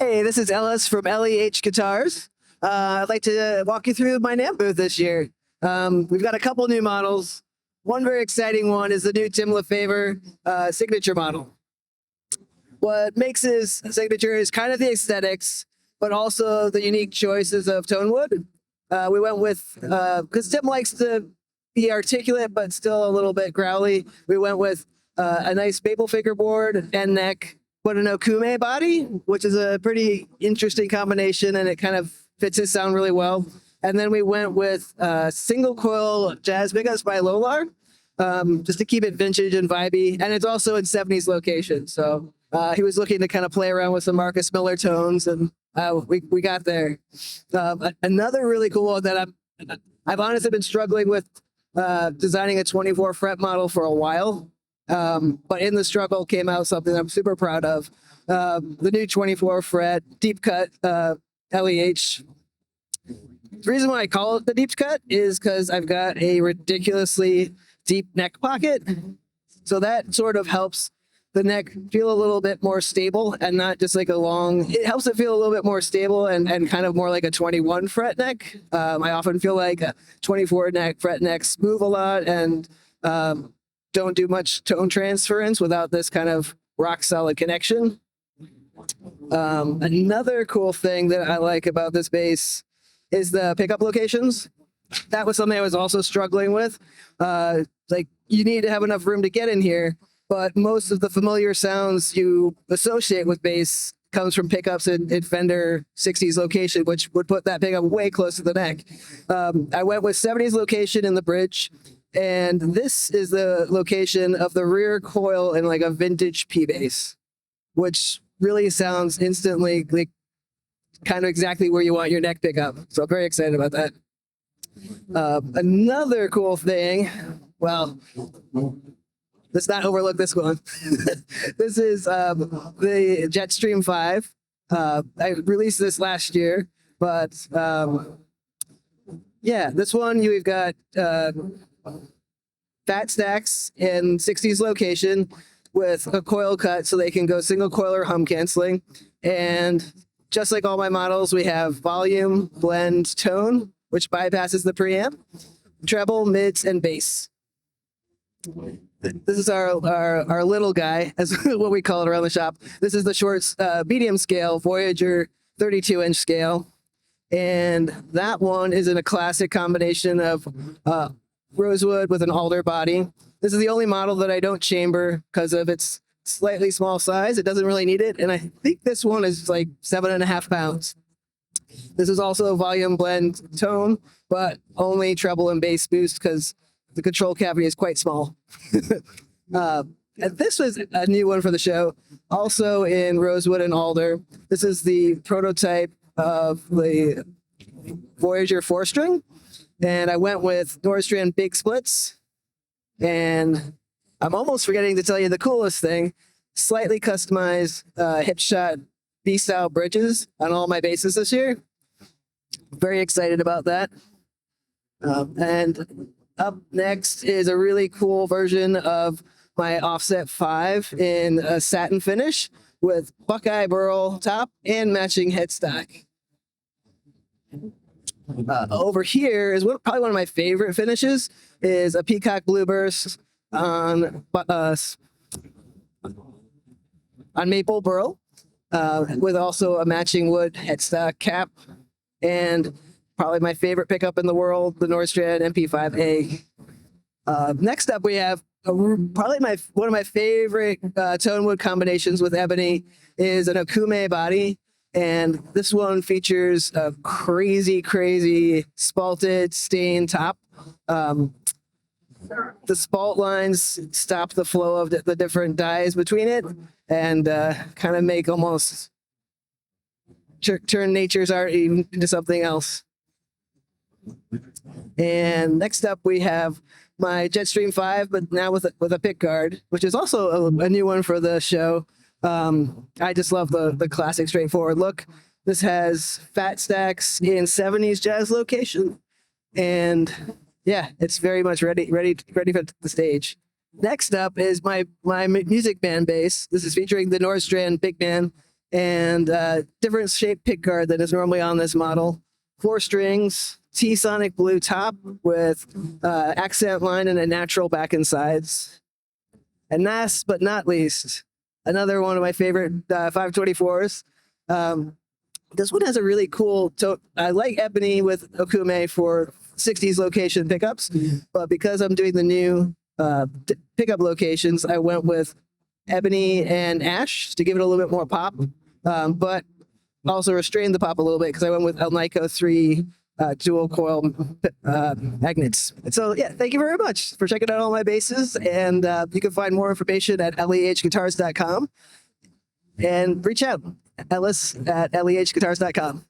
Hey, this is Ellis from LEH Guitars. I'd like to walk you through my NAMM booth this year. We've got a couple new models. One very exciting one is the new Tim LaFavor signature model. What makes his signature is kind of the aesthetics, but also the unique choices of tone wood. We went with, because Tim likes to be articulate, but still a little bit growly, we went with a nice maple fingerboard and neck, but an okume body, which is a pretty interesting combination, and it kind of fits his sound really well. And then we went with single coil jazz pickups by Lolar, just to keep it vintage and vibey. And it's also in 70s location. So he was looking to kind of play around with some Marcus Miller tones, and we got there. Another really cool one that I've honestly been struggling with designing a 24 fret model for a while. But in the struggle came out something I'm super proud of. The new 24 fret deep cut LEH. The reason why I call it the deep cut is because I've got a ridiculously deep neck pocket. So that sort of helps the neck feel a little bit more stable and not just like a long, it helps it feel a little bit more stable and kind of more like a 21 fret neck. I often feel like a 24 fret necks move a lot and don't do much tone transference without this kind of rock solid connection. Another cool thing that I like about this bass is the pickup locations. That was something I was also struggling with. Like you need to have enough room to get in here, but most of the familiar sounds you associate with bass comes from pickups in Fender 60s location, which would put that pickup way close to the neck. I went with 70s location in the bridge. And this is the location of the rear coil in like a vintage P bass, which really sounds instantly like kind of exactly where you want your neck pickup. So I'm very excited about that. Another cool thing, well, let's not overlook this one. This is the Jetstream 5. I released this last year, but yeah, this one we've got fat stacks in 60s location with a coil cut so they can go single coil or hum canceling. And just like all my models, we have volume, blend, tone, which bypasses the preamp, treble, mids, and bass. This is our little guy, as what we call it around the shop. This is the short, medium scale Voyager 32-inch scale. And that one is in a classic combination of rosewood with an alder body. This is the only model that I don't chamber because of its slightly small size. It doesn't really need it. And I think this one is like 7.5 pounds. This is also a volume blend tone, but only treble and bass boost because the control cavity is quite small. And this was a new one for the show, also in rosewood and alder. This is the prototype of the Voyager 4-string. And I went with Nordstrand big splits. And I'm almost forgetting to tell you the coolest thing, slightly customized hip shot B-style bridges on all my basses this year. Very excited about that. And up next is a really cool version of my Offset 5 in a satin finish with Buckeye burl top and matching headstock. Over here is probably one of my favorite finishes is a peacock blueburst on maple burl with also a matching wood headstock cap, and probably my favorite pickup in the world, the Nordstrand MP5A. Next up, we have probably one of my favorite tone wood combinations with ebony is an okume body. And this one features a crazy, crazy spalted stain top. The spalt lines stop the flow of the different dyes between it and kind of make almost turn nature's art into something else. And next up, we have my Jetstream 5, but now with a pick guard, which is also a new one for the show. I just love the classic straightforward look. This has fat stacks in 70s jazz location. And yeah, it's very much ready for the stage. Next up is my music band bass. This is featuring the Nordstrand Big Band and different shaped pick guard than is normally on this model. 4 strings, T-Sonic blue top with accent line and a natural back and sides. And last but not least, another one of my favorite 524s. This one has a really cool I like ebony with okume for 60s location pickups, but because I'm doing the new pickup locations, I went with ebony and ash to give it a little bit more pop, but also restrained the pop a little bit because I went with El Nico 3 dual coil magnets. So yeah, thank you very much for checking out all my basses, and you can find more information at lehguitars.com and reach out, Ellis at lehguitars.com.